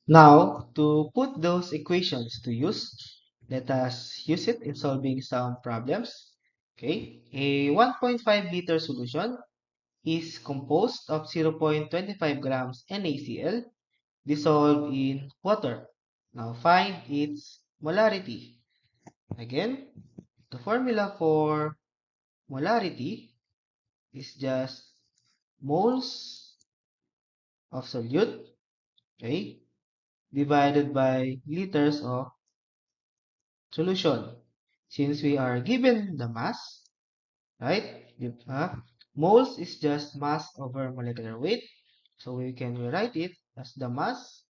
Now, to put those equations to use, let us use it in solving some problems. Okay, a 1.5 liter solution is composed of 0.25 grams NaCl dissolved in water. Now, find its molarity. Again, the formula for molarity is just moles of solute, okay, divided by liters of solution. Since we are given the mass, right? Moles is just mass over molecular weight. So we can rewrite it as the mass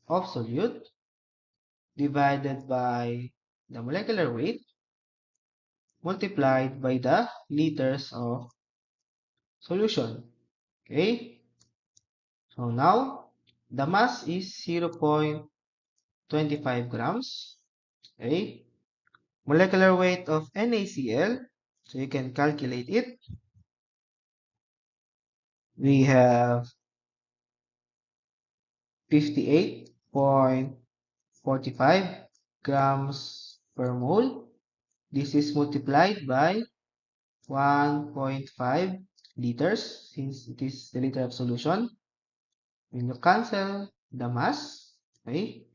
of solute divided by the molecular weight multiplied by the liters of solution. Okay? So now, the mass is 0.25 grams. Okay? Molecular weight of NaCl, so you can calculate it. We have 58.45 grams per mole. This is multiplied by 1.5 liters since it is the liter of solution. When you cancel the mass, okay,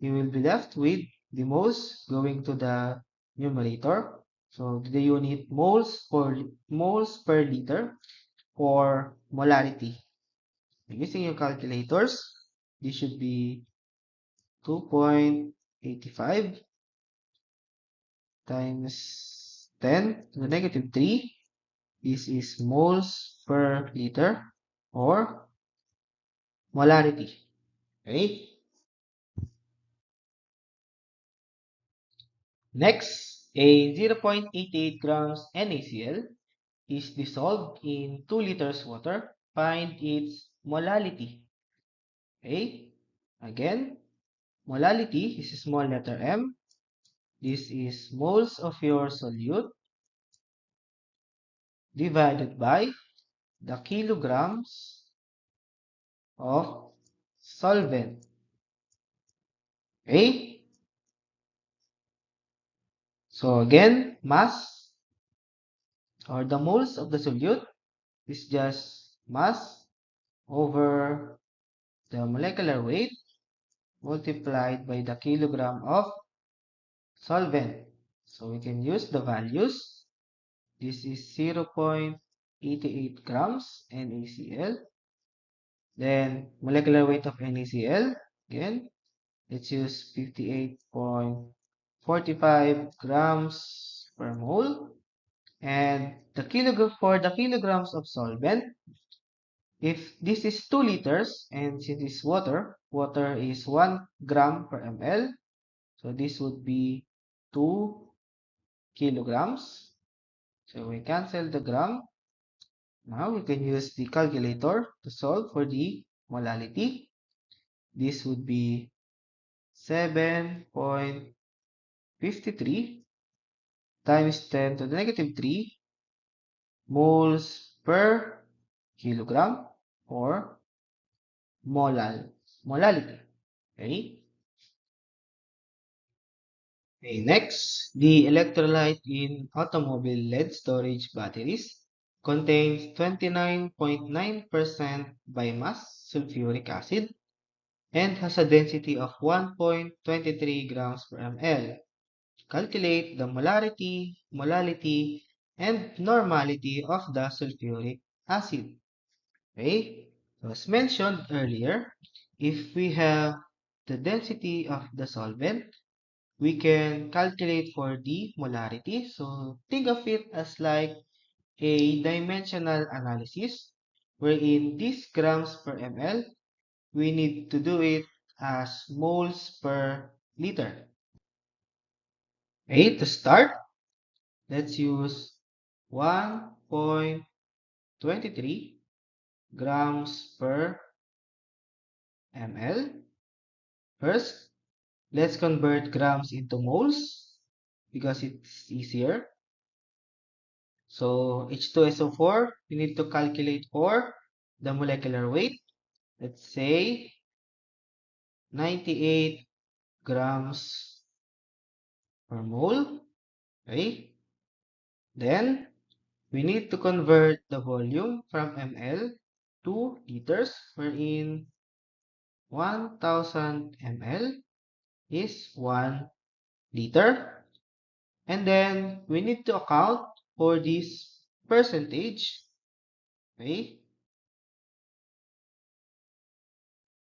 you will be left with the moles going to the numerator. So the unit moles per liter or molarity. Using your calculators, this should be 2.85 times 10 to the negative 3. This is moles per liter or molarity. Okay. Next, a 0.88 grams NaCl is dissolved in 2 liters water. Find its molality. Okay. Again, molality is small letter m. This is moles of your solute divided by the kilograms of solvent. Okay. So again, mass or the moles of the solute is just mass over the molecular weight multiplied by the kilogram of solvent. So we can use the values. This is 0.88 grams NaCl. Then molecular weight of NaCl, again, let's use 58.45 grams per mole. And the kilogram for the kilograms of solvent, if this is 2 liters and since it's water, water is 1 gram per ml. So this would be 2 kilograms. So we cancel the gram. Now we can use the calculator to solve for the molality. This would be 7.53 times 10 to the negative 3 moles per kilogram or molality. Okay. Okay, next, the electrolyte in automobile lead storage batteries contains 29.9% biomass sulfuric acid and has a density of 1.23 grams per ml. Calculate the molality, and normality of the sulfuric acid. Okay? So as mentioned earlier, if we have the density of the solvent, we can calculate for the molarity. So think of it as like a dimensional analysis wherein these grams per ml, we need to do it as moles per liter. Okay, to start, let's use 1.23 grams per ml. First, let's convert grams into moles because it's easier. So H2SO4, we need to calculate for the molecular weight. Let's say 98 grams per mole. Okay? Then, we need to convert the volume from ml to liters, wherein 1000 ml is 1 liter. And then, we need to account for this percentage. Okay?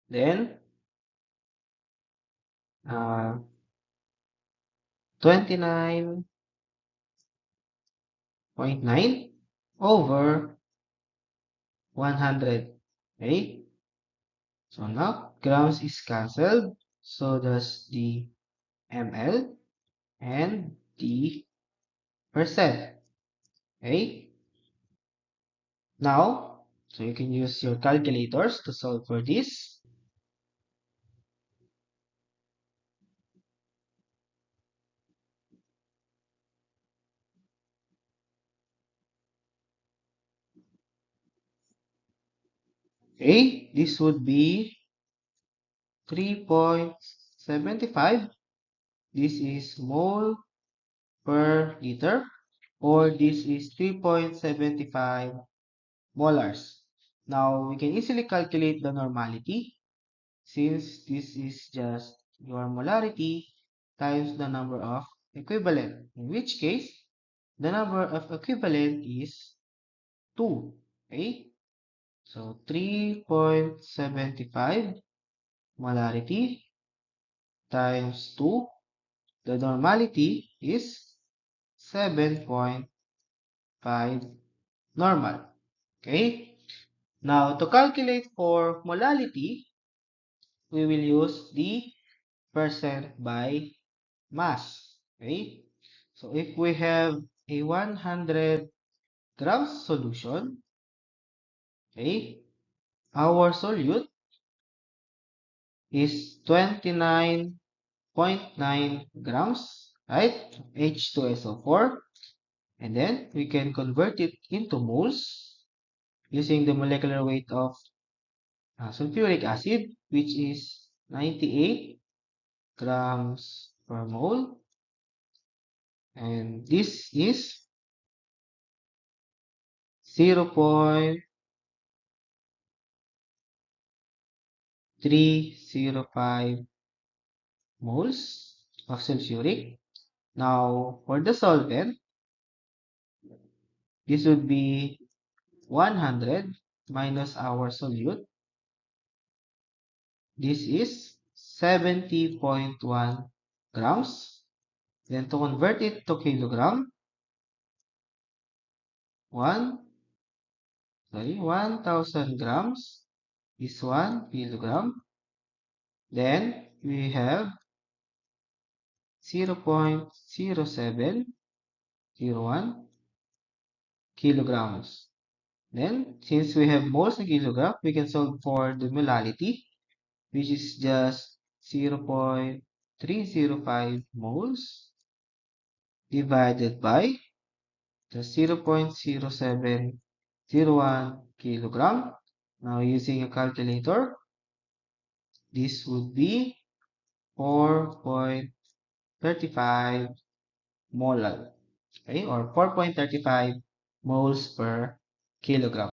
Then, 29.9 over 100. Okay? So now, grams is cancelled. So does the ml and the percent. Okay? Now, so you can use your calculators to solve for this. Okay? This would be 3.75. This is mole per liter, or this is 3.75 molars. Now, we can easily calculate the normality since this is just your molarity times the number of equivalent, in which case, the number of equivalent is 2. Okay? So, 3.75 molarity times 2. The normality is 7.5 normal. Okay? Now, to calculate for molality, we will use the percent by mass. Okay? So, if we have a 100 grams solution, okay, our solute is 29.9 grams, right? H2SO4. And then we can convert it into moles using the molecular weight of sulfuric acid, which is 98 grams per mole. And this is 0.305 moles of sulfuric. Now, for the solvent, this would be 100 minus our solute. This is 70.1 grams. Then to convert it to kilogram, 1000 grams is 1 kilogram. Then we have 0.0701 kilograms. Then, since we have moles in kilogram, we can solve for the molality, which is just 0.305 moles divided by the 0.0701 kilogram. Now, using a calculator, this would be 4.35 molal, okay, or 4.35 moles per kilogram.